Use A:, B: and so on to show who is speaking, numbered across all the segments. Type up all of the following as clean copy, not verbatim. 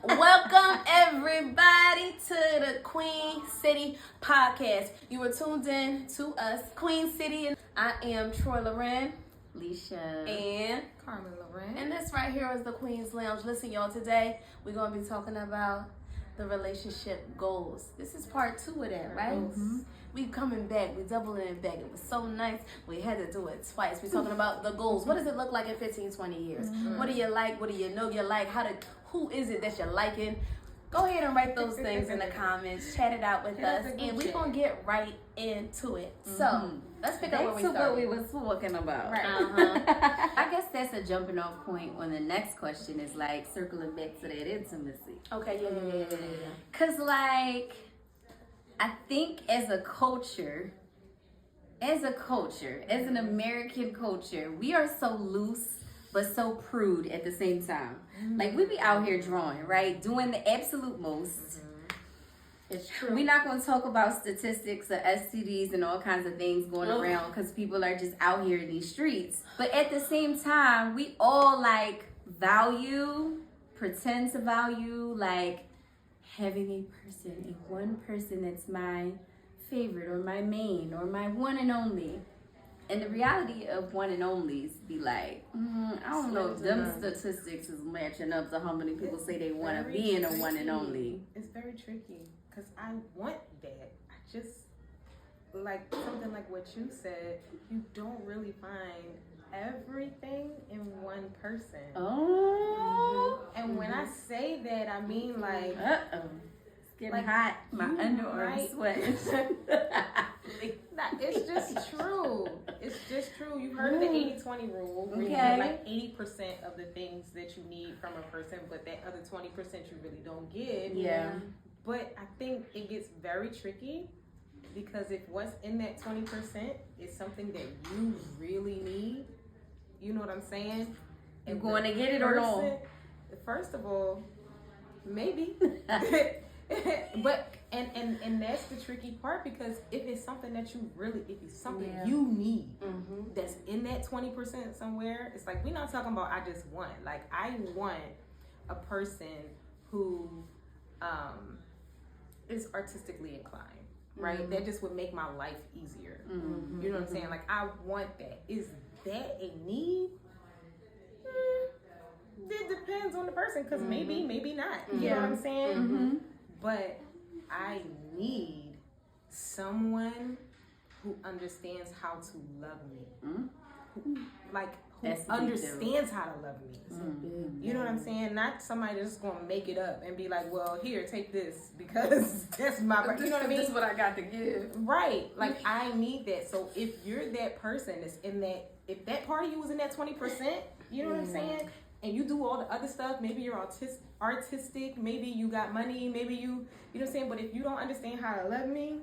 A: Welcome everybody to the Queen City podcast. You are tuned in to us, Queen City, and I am Troy Loren,
B: Leisha,
A: and
C: Carmen Loren.
A: And this right here is the Queen's Lounge. Listen, y'all, today we're going to be talking about the relationship goals. This is part 2 of that, right? Mm-hmm. We coming back. We doubling it back. It was so nice. We had to do it twice. We're talking about the goals. What does it look like in 15, 20 years? Mm-hmm. What do you like? What do you know you like? Who is it that you're liking? Go ahead and write those things in the comments. Chat it out with us. And we're going to get right into it. So, let's pick up where we started.
B: what we was talking about.
A: Right.
B: I guess that's a jumping off point when the next question is like circling back to that intimacy.
A: Okay, yeah.
B: Because like, I think as a culture, as an American culture, we are so loose but so prude at the same time. Like, we be out here drawing, right? Doing the absolute most.
A: It's true.
B: We're not going to talk about statistics or STDs and all kinds of things going around because people are just out here in these streets. But at the same time, we all like pretend to value, like having one person that's my favorite or my main or my one and only. And the reality of one and onlys be like, I don't know if them statistics is matching up to how many people say they want to be in a one and only.
C: It's very tricky because I want that. I just, like something like what you said, you don't really find everything in one person.
B: Oh.
C: And when I say that, I mean like...
B: It's getting hot. My underarms sweating.
C: It's just true. It's just true. You heard of the 80-20 rule. Where you get like 80% of the things that you need from a person, but that other 20% you really don't get.
B: Yeah.
C: But I think it gets very tricky because if what's in that 20% is something that you really need, you know what I'm saying?
B: You're going to get it or no?
C: First of all, maybe. But and that's the tricky part because if it's something that you really, if it's something you need that's in that 20% somewhere, it's like we're not talking about I just want. Like I want a person who is artistically inclined, right? That just would make my life easier. You know what I'm saying? Like I want that. Is that a need? It depends on the person because maybe not. You know what I'm saying? But I need someone who understands how to love me. Who understands how to love me. You know what I'm saying? Not somebody that's just gonna make it up and be like, well, here, take this because that's my, you know what I mean?
A: This is what I got to give.
C: Right. Like I need that. So if you're that person that's in that, if that part of you was in that 20%, you know what I'm saying? And you do all the other stuff, maybe you're artistic, maybe you got money, maybe you know what I'm saying? But if you don't understand how to love me,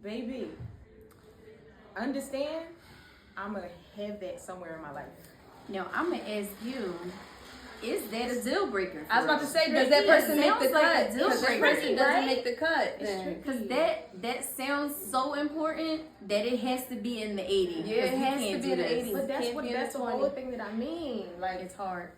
C: baby, understand, I'm going to have that somewhere in my life.
B: Now, I'm going to ask you, is that a deal breaker?
A: I was about to say, does that person make the cut?
B: Because that person
A: doesn't make the cut.
B: Because that sounds so important that it has to be in the 80.
A: Yeah, it has to be in the 80s.
C: But that's the whole thing that I mean. Like,
A: it's hard.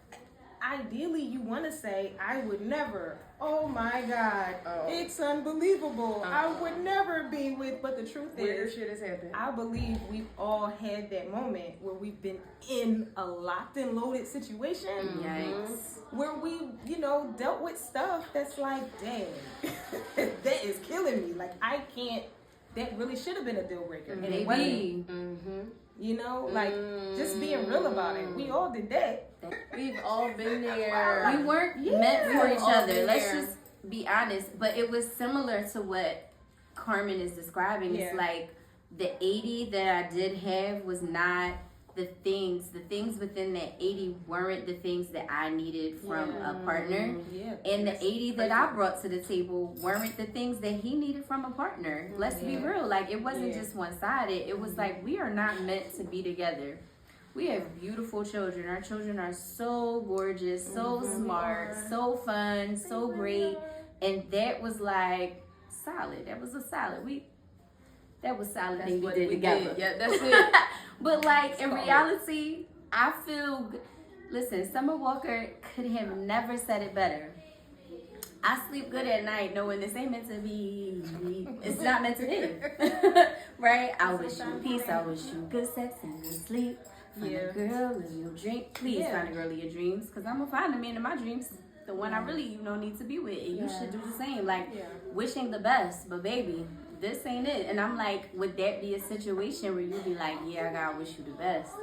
C: Ideally, you want to say, I would never. Oh my God, it's unbelievable. I would never be with. But the truth
A: weird shit has happened.
C: I believe we've all had that moment where we've been in a locked and loaded situation.
B: Yikes.
C: Where we, dealt with stuff that's like, dang, that is killing me. Like I can't. That really should have been a deal breaker, and it wasn't. Like just being real about it. We all did that.
A: We've all been there.
B: We weren't meant for each other. Let's just be honest. But it was similar to what Carmen is describing. It's like the 80 that I did have was not the things within that 80 weren't the things that I needed from a partner. And the 80 that I brought to the table weren't the things that he needed from a partner. Let's be real. Like, it wasn't just one-sided. It was like, we are not meant to be together. We have beautiful children. Our children are so gorgeous, so smart, so fun, so great. And that was like solid. That was a solid. That was solid thing we did together.
A: Yeah, that's it.
B: But like in reality, I feel. Listen, Summer Walker could have never said it better. I sleep good at night knowing this ain't meant to be. It's not meant to be. Right? I wish you peace. I wish you good sex and good sleep. Find a girl in your dream. Please find a girl in your dreams. Because I'm going to find a man in my dreams. The one I really, need to be with. And you should do the same. Like, wishing the best. But baby, this ain't it. And I'm like, would that be a situation where you'd be like, yeah, I got to wish you the best?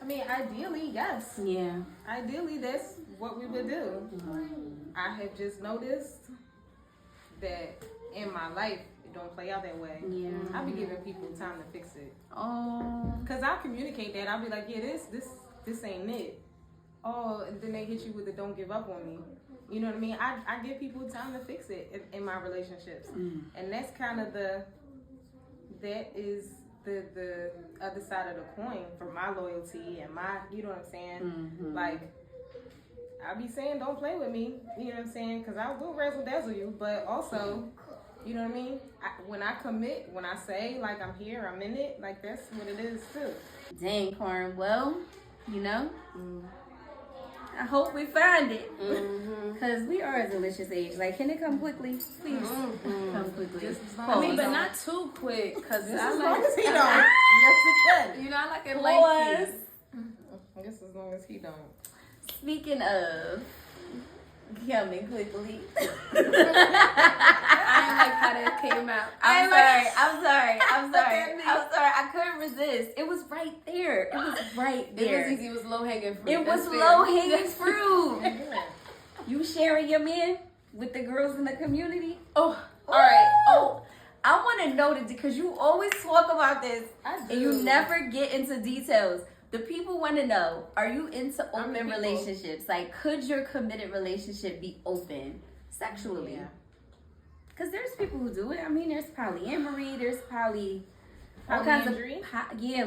C: I mean, ideally, yes.
B: Yeah.
C: Ideally, that's what we would do. I have just noticed that in my life, it don't play out that way.
B: Yeah.
C: I be giving people time to fix it.
B: Oh.
C: Because I'll communicate that. I'll be like, yeah, this ain't it. Oh, and then they hit you with the don't give up on me. You know what I mean? I give people time to fix it in my relationships. And that's kind of the other side of the coin for my loyalty and my, you know what I'm saying? Like, I be saying, don't play with me, you know what I'm saying? Because I will razzle dazzle you, but also, you know what I mean? When I commit, when I say, like, I'm here, I'm in it, like, that's what it is, too.
B: Dang, Corn. Well, I hope we find it. Because we are a delicious age. Like, can it come quickly? Please. Come quickly.
A: But not too quick. Because I
C: as
A: like
C: long as he don't. Yes, it can.
A: I like it lengthy.
C: Just as long as he don't.
B: Speaking of coming quickly.
A: I didn't like how that came out.
B: I'm sorry. I couldn't resist. It was right there. It was right there.
A: It was easy. It was low hanging fruit.
B: It was low hanging fruit. You sharing your men with the girls in the community?
A: Oh, all right.
B: Oh, I want to know that because you always talk about this and you never get into details. The people want to know, are you into open relationships? Like, could your committed relationship be open sexually?
C: Yeah.
B: Because there's people who do it. I mean, there's polyamory, there's all kinds of,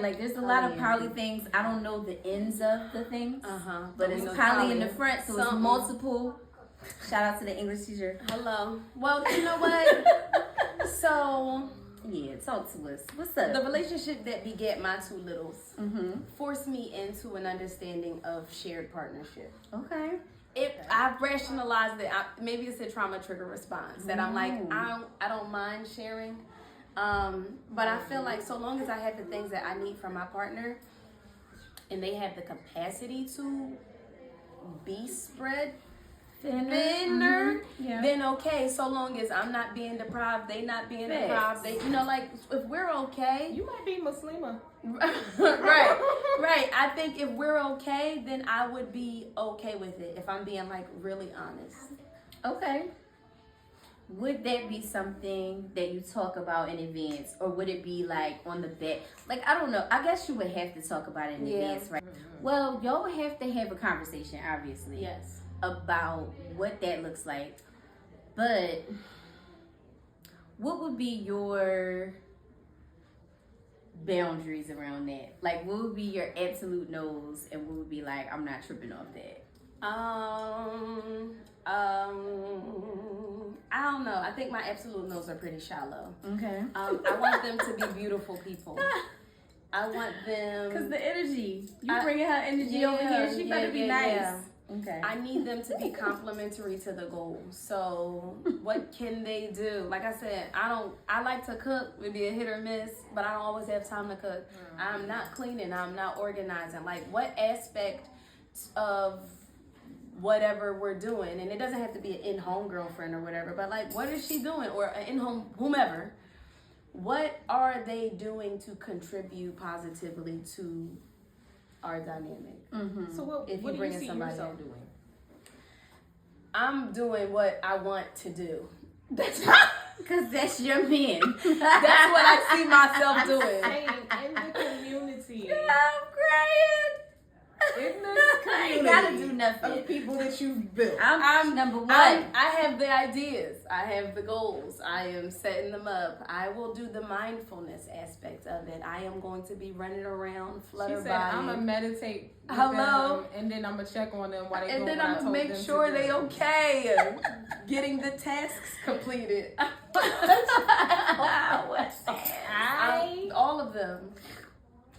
B: like there's a lot of poly things. I don't know the ends of the things, but it's poly in the front, so it's multiple. Shout out to the English teacher.
A: Hello. Well, you know what? So,
B: yeah, talk to us. What's up?
A: The relationship that begat my two littles forced me into an understanding of shared partnership.
B: Okay.
A: I've rationalized it. Maybe it's a trauma trigger response that I'm like, I don't mind sharing. But I feel like so long as I have the things that I need from my partner and they have the capacity to be spread thinner, then okay. So long as I'm not being deprived, they not being deprived, they, like if we're okay.
C: You might be Muslima.
A: Right. I think if we're okay, then I would be okay with it if I'm being like really honest.
B: Okay. Would that be something that you talk about in advance, or would it be like on the back? Like, I don't know. I guess you would have to talk about it in advance, right? Well, y'all would have to have a conversation, obviously.
A: Yes.
B: About what that looks like. But what would be your boundaries around that? Like, what would be your absolute no's, and what would be like, I'm not tripping off that?
A: I don't know. I think my absolute no's are pretty shallow.
B: Okay.
A: I want them to be beautiful people. I want them...
B: Because the energy. You bringing her energy over here. She better be nice.
A: Yeah.
B: Okay.
A: I need them to be complementary to the goal. So what can they do? Like I said, I like to cook. It'd be a hit or miss, but I don't always have time to cook. I'm not cleaning. I'm not organizing. Like, what aspect of whatever we're doing, and it doesn't have to be an in-home girlfriend or whatever, but like, what is she doing, or an in-home whomever, what are they doing to contribute positively to our dynamic?
C: So what do you see yourself doing?
A: I'm doing what I want to do.
B: That's because that's your man.
A: That's what I see myself doing.
C: In the community.
B: I'm crying.
C: In the community.
B: I ain't gotta do nothing.
C: Of people that you've built.
B: I'm number one.
A: I have the ideas. I have the goals. I am setting them up. I will do the mindfulness aspect of it. I am going to be running around, flutter
C: She said,
A: by.
C: I'm going to meditate with
A: Hello?
C: them, and then I'm going to check on them while they
A: and
C: go
A: then
C: what
A: I'm
C: I
A: going to
C: told
A: make
C: them
A: sure
C: to
A: they
C: do.
A: okay. Getting the tasks completed.
B: What's that?
A: All of them.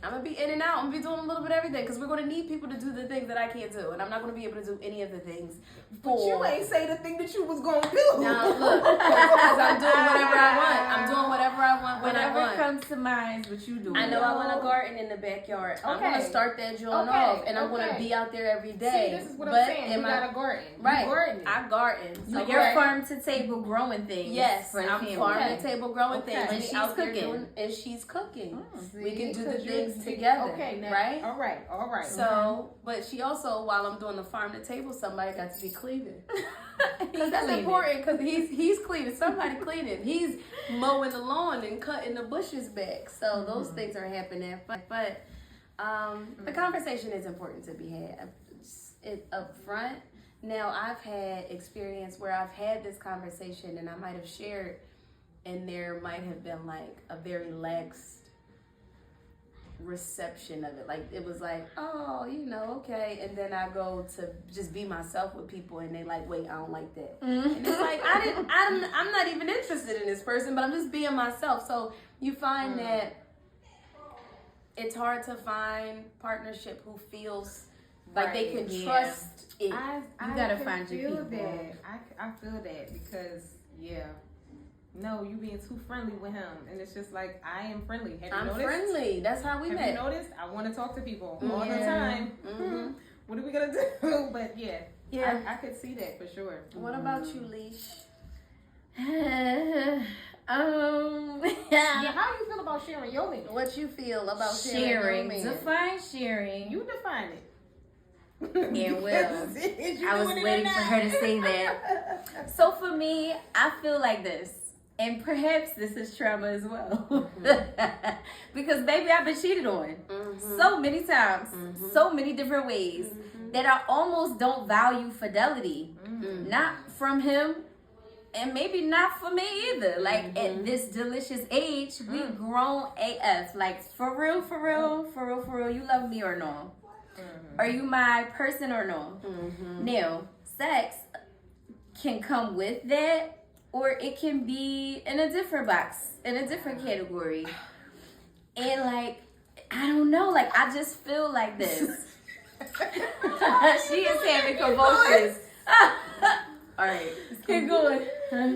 A: I'm gonna be in and out. I'm gonna be doing a little bit of everything because we're gonna need people to do the things that I can't do, and I'm not gonna be able to do any of the things.
C: But you ain't say the thing that you was gonna do.
A: Now look, because I'm doing whatever I want. I'm doing whatever I want when I
B: Whatever
A: want.
B: comes to mind is what you do.
A: I know I want a garden in the backyard. I'm
C: Okay.
A: gonna start that joint
C: Okay.
A: off, and I'm
C: Okay.
A: gonna be out there every day.
C: See, this is what
A: But
C: I'm saying. You
A: am
C: got
A: I
C: a garden.
A: right?
C: You garden.
A: I garden.
B: So
A: So
B: you're
A: right.
B: farm to table growing things.
A: Yes,
B: for the
A: I'm
B: family.
A: farm
C: Okay.
A: to table growing
C: Okay.
A: things,
B: And
A: and
B: she's
A: out there
B: cooking.
A: doing, and she's cooking.
C: See,
A: We can do the
C: 'cause
A: things together,
C: Okay, now,
A: right?
C: All right.
A: So, but she also, while I'm doing the farm to table, somebody got to be cleaning. Because that's
B: cleaning.
A: important. Because he's cleaning. Somebody cleaning. He's mowing the lawn and cutting the bushes back. So those things are happening. But the conversation is important to be had. It up front. Now I've had experience where I've had this conversation and I might have shared, and there might have been like a very lax reception of it. Like it was like, oh, okay, and then I go to just be myself with people and they like, wait, I don't like that. And it's like I'm not even interested in this person, but I'm just being myself. So you find that it's hard to find partnership who feels like they can
B: Yeah.
A: trust it.
C: You
B: gotta find your people.
C: That. I feel that because no, you being too friendly with him, and it's just like I am friendly. Have you
A: I'm
C: noticed?
A: friendly. That's how we
C: Have
A: met.
C: you noticed? I want to talk to people all the
A: Yeah.
C: time.
A: Mhm.
C: What are we gonna do? But yeah,
A: Yeah.
C: I could see that for sure.
A: What about you, Leash?
C: Yeah, how do you feel about sharing your meal?
A: What you feel about
B: sharing.
A: sharing?
B: Define sharing.
C: You define it.
B: Yeah, well,
C: You
B: I was
C: doing it or
B: waiting for her to
C: not?
B: say that. So for me, I feel like this. And perhaps this is trauma as well. Because baby, I've been cheated on so many times, so many different ways, that I almost don't value fidelity. Not from him, and maybe not for me either. Like at this delicious age, we grown AF. Like for real, you love me or no? Are you my person or no? Now, sex can come with that, or it can be in a different box, in a different category. And like, I don't know, like I just feel like this. She is having convulsions. All right,
A: Keep going.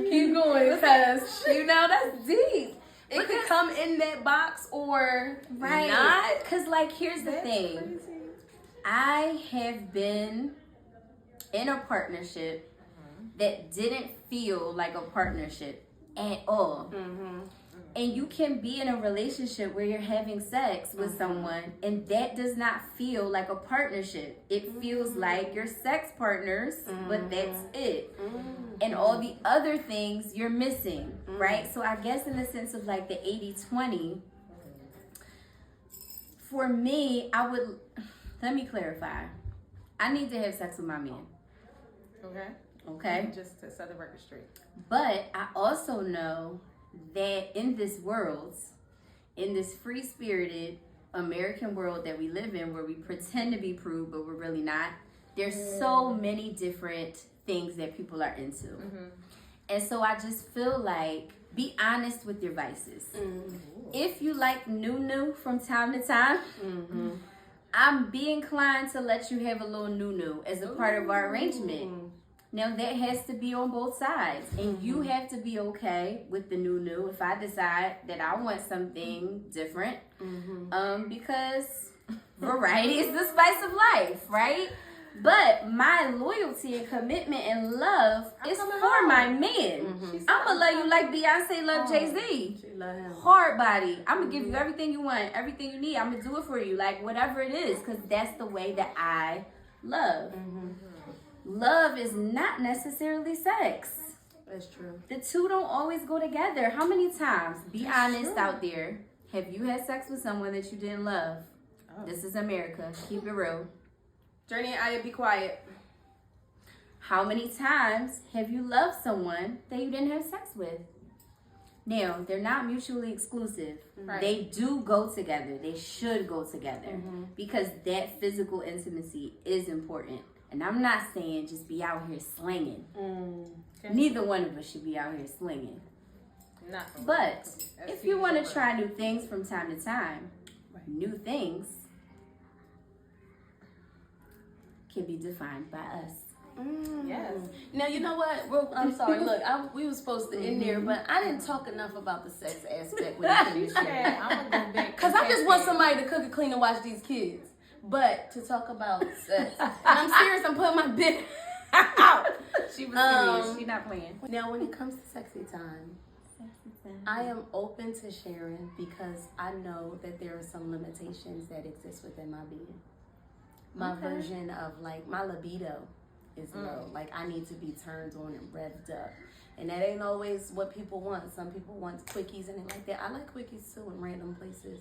A: Keep going, because that's deep. It could come in that box or not.
B: Because like, here's the thing.
C: Crazy.
B: I have been in a partnership that didn't feel like a partnership at all. And you can be in a relationship where you're having sex with someone and that does not feel like a partnership. It feels like you're sex partners, but that's it. And all the other things you're missing, right? So I guess in the sense of like the 80-20, for me, let me clarify. I need to have sex with my man. Okay?
C: Just to set the record straight.
B: But I also know that in this world, in this free-spirited American world that we live in, where we pretend to be prude, but we're really not, there's so many different things that people are into. And so I just feel like, be honest with your vices. If you like new from time to time, I'm be inclined to let you have a little new as a part of our arrangement. Now that has to be on both sides, and you have to be okay with the new if I decide that I want something different, because variety is the spice of life, right? But my loyalty and commitment and love is for my man. I'm gonna love you like Beyonce loved Jay-Z.
A: She love him.
B: Hard body. I'm gonna give you everything you want, everything you need. I'm gonna do it for you, like whatever it is, because that's the way that I love. Love is not necessarily sex.
A: That's true.
B: The two don't always go together. How many times, be honest out there, have you had sex with someone that you didn't love? This is America. Keep it real.
A: Journey and Aya, be quiet.
B: How many times have you loved someone that you didn't have sex with? Now, they're not mutually exclusive.
C: Right.
B: They do go together. They should go together because that physical intimacy is important. And I'm not saying just be out here slinging. Neither one of us should be out here slinging.
C: Not for
B: But
C: me.
B: if you want to try new things from time to time, new things can be defined by us.
C: Yes.
A: Now, you know what? I'm sorry. Look, we were supposed to end there, but I didn't talk enough about the sex aspect when it came to sharing.
C: I'm gonna go back.
A: Because I just want somebody to cook and clean and watch these kids. But to talk about sex, and I'm serious, I'm putting my bit out.
B: She was serious. She not playing.
A: Now, when it comes to sexy time, I am open to sharing because I know that there are some limitations that exist within my being. My version of like my libido is low. Like I need to be turned on and revved up. And that ain't always what people want. Some people want quickies and like that. I like quickies too in random places.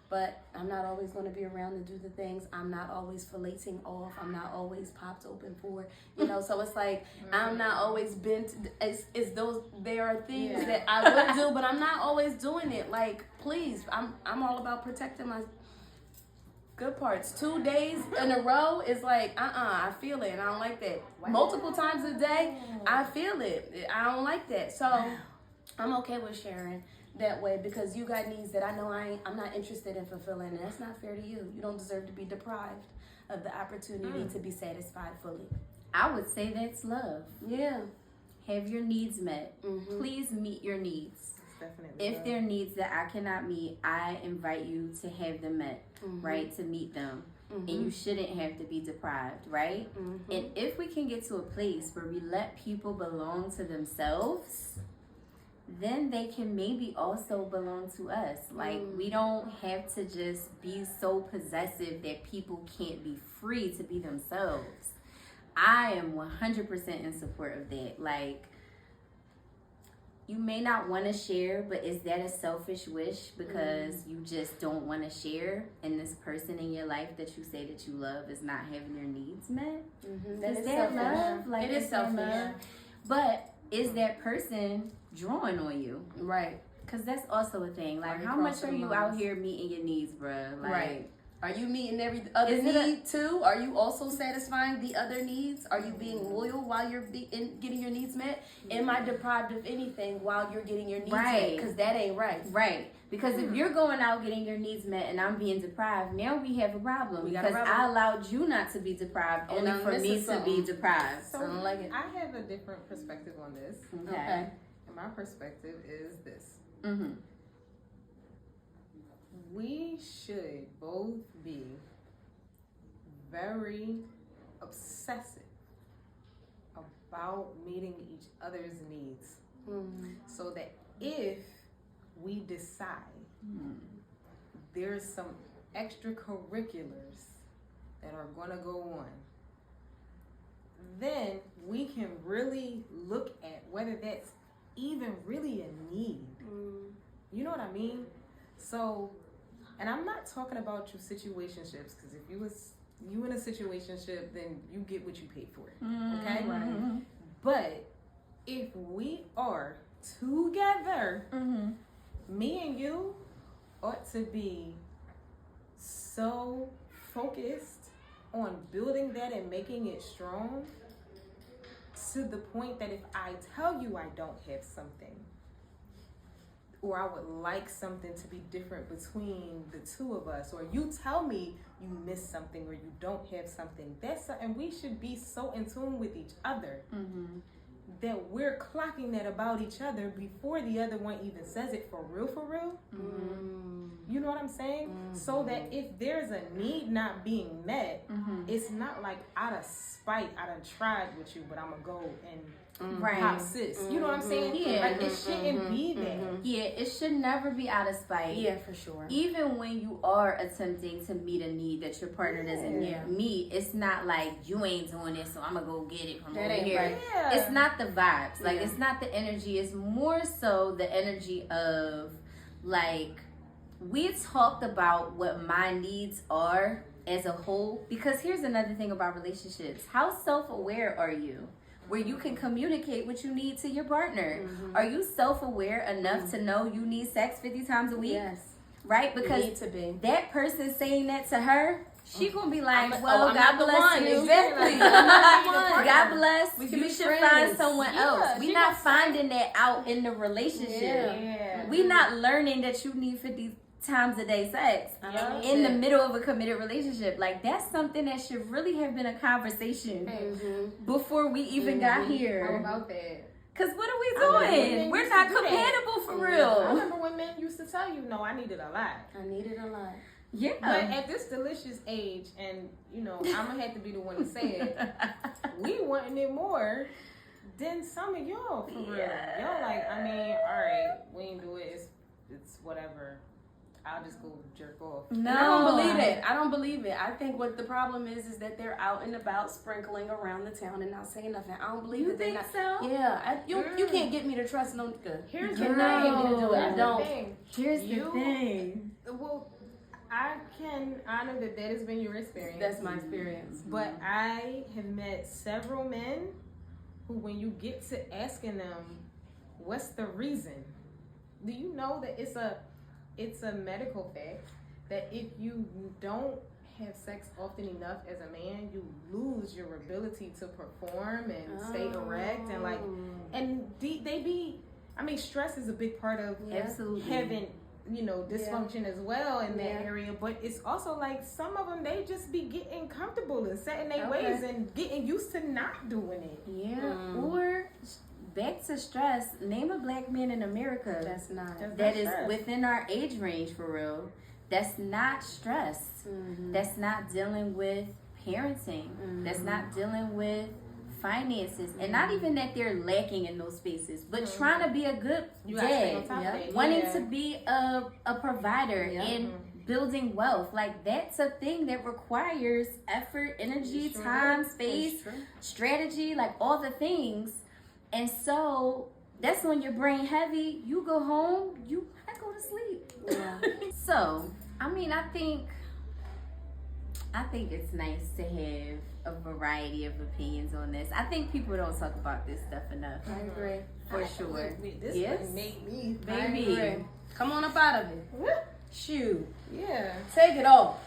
A: But I'm not always going to be around to do the things. I'm not always filleting off. I'm not always popped open for, you know. So it's like I'm not always bent. It's those. There are things that I would do, but I'm not always doing it. Like, please, I'm all about protecting my good parts. 2 days in a row is like, I feel it, and I don't like that. Wow. Multiple times a day, I feel it. I don't like that. So I'm okay with sharing that way because you got needs that I know I'm not interested in fulfilling, and that's not fair to you. You don't deserve to be deprived of the opportunity to be satisfied fully.
B: I would say that's love.
A: Yeah.
B: Have your needs met. Please meet your needs.
C: Definitely
B: if there are needs that I cannot meet, I invite you to have them met, right? To meet them. And you shouldn't have to be deprived, right? And if we can get to a place where we let people belong to themselves, then they can maybe also belong to us. Like, we don't have to just be so possessive that people can't be free to be themselves. I am 100% in support of that. Like, you may not want to share, but is that a selfish wish because you just don't want to share, and this person in your life that you say that you love is not having your needs met? Is that love? Like,
A: it is selfish.
B: Love? But is that person drawing on you?
A: Right.
B: Because that's also a thing. Like, how much are you out here meeting your needs, bruh? Like,
A: right. Are you meeting every other need too? Are you also satisfying the other needs? Are you being loyal while you're getting your needs met? Am I deprived of anything while you're getting your needs met? Because that ain't right.
B: Right. Because if you're going out getting your needs met and I'm being deprived, now we have a problem. Because I allowed you not to be deprived, only for me to be deprived.
C: So
A: I don't like it.
C: I have a different perspective on this.
A: Okay.
C: And my perspective is this. We should both be very obsessive about meeting each other's needs. So that if we decide there's some extracurriculars that are going to go on, then we can really look at whether that's even really a need. You know what I mean? So, and I'm not talking about your situationships, because if you in a situationship, then you get what you paid for. Okay? Right. But if we are together, me and you ought to be so focused on building that and making it strong, to the point that if I tell you I don't have something, or I would like something to be different between the two of us, or you tell me you miss something or you don't have something, and we should be so in tune with each other that we're clocking that about each other before the other one even says it, for real. You know what I'm saying? So that if there's a need not being met, it's not like out of spite, I done tried with you, but I'm gonna go and pop sis. You know what I'm saying?
B: Yeah.
C: Like, it shouldn't be that.
B: Yeah, it should never be out of spite.
A: Yeah, for sure.
B: Even when you are attempting to meet a need that your partner doesn't meet, it's not like you ain't doing this, so I'm gonna go get it from over here.
A: Right.
C: Yeah.
B: It's not the vibes. Like, it's not the energy. It's more so the energy of, like, we talked about what my needs are as a whole. Because here's another thing about relationships. How self-aware are you? Where you can communicate what you need to your partner. Are you self-aware enough to know you need sex 50 times a week?
A: Yes.
B: Right? Because
A: you need to be.
B: that person saying that to her, she gonna be like,
A: I'm
B: God
A: not the
B: bless
A: one.
B: you.
A: Exactly. I'm not the one.
B: God bless.
A: We can
B: You
A: be
B: should
A: friends.
B: find someone else.
C: Yeah,
B: We're not finding that out in the relationship.
C: Yeah.
B: We're not learning that you need 50 times a day sex
C: Yeah.
B: in the middle of a committed relationship. Like, that's something that should really have been a conversation before we even got here.
D: How about that?
B: Because what are we doing? We're not compatible for real.
C: I remember when men used to tell you, no, I needed a lot.
A: I needed a lot.
B: Yeah.
C: But at this delicious age, and you know, I'm gonna have to be the one to say it, we wanting it more than some of y'all for real. Y'all like, I mean, all right, we ain't do it. It's whatever. I'll just go jerk off.
A: No, I don't believe it. I don't believe it. I think what the problem is that they're out and about sprinkling around the town and not saying nothing. I don't believe
B: You
A: that they're
B: think
A: not.
B: so?
A: Yeah, you can't get me to trust no nigga.
C: Here's
A: You
C: the
A: cannot
C: thing.
A: get me to do it. I
C: Here's the
A: don't.
C: thing.
B: Here's the thing.
C: Well, I can honor that has been your experience.
A: That's my experience.
C: But I have met several men who, when you get to asking them, what's the reason? Do you know that it's a medical fact that if you don't have sex often enough as a man, you lose your ability to perform and stay erect and stress is a big part of having, you know, dysfunction as well in that area. But it's also like some of them, they just be getting comfortable and setting their ways and getting used to not doing it.
B: Yeah. Or back to stress, name a black man in America that is within our age range for real. That's not stress. That's not dealing with parenting. That's not dealing with finances. And not even that they're lacking in those spaces, but trying to be a good dad, wanting to be a provider and building wealth. Like, that's a thing that requires effort, energy, time, space, strategy, like all the things. And so that's when your brain heavy, you go home, you go to sleep.
A: Yeah.
B: So, I mean, I think it's nice to have a variety of opinions on this. I think people don't talk about this stuff enough.
A: I agree.
B: For sure.
C: This one made me,
A: baby. Come on up out of it. Shoot.
C: Yeah.
A: Take it off.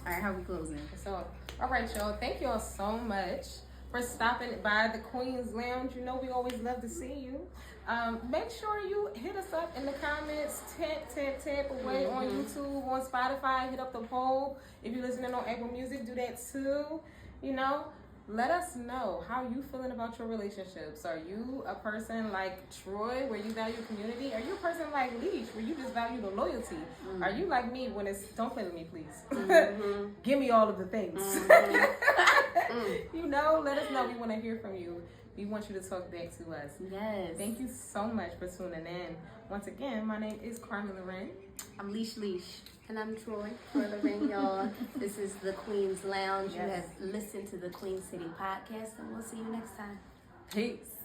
B: All right, how we closing?
C: So, all right, y'all. Thank y'all so much for stopping by the Queen's Lounge. You know we always love to see you. Make sure you hit us up in the comments. Tap away on YouTube, on Spotify. Hit up the poll. If you're listening on Apple Music, do that too. You know, let us know how you feeling about your relationships. Are you a person like Troy, where you value community? Are you a person like Leash, where you just value the loyalty? Are you like me when it's don't play with me, please? Give me all of the things. You know, let us know. We want to hear from you. We want you to talk back to us.
B: Yes.
C: Thank you so much for tuning in. Once again, my name is Carmen Loren.
B: I'm Leash.
A: And I'm Troy. Lorraine, y'all. This is the Queen's Lounge. You have listened to the Queen City podcast, and we'll see you next time.
B: Peace.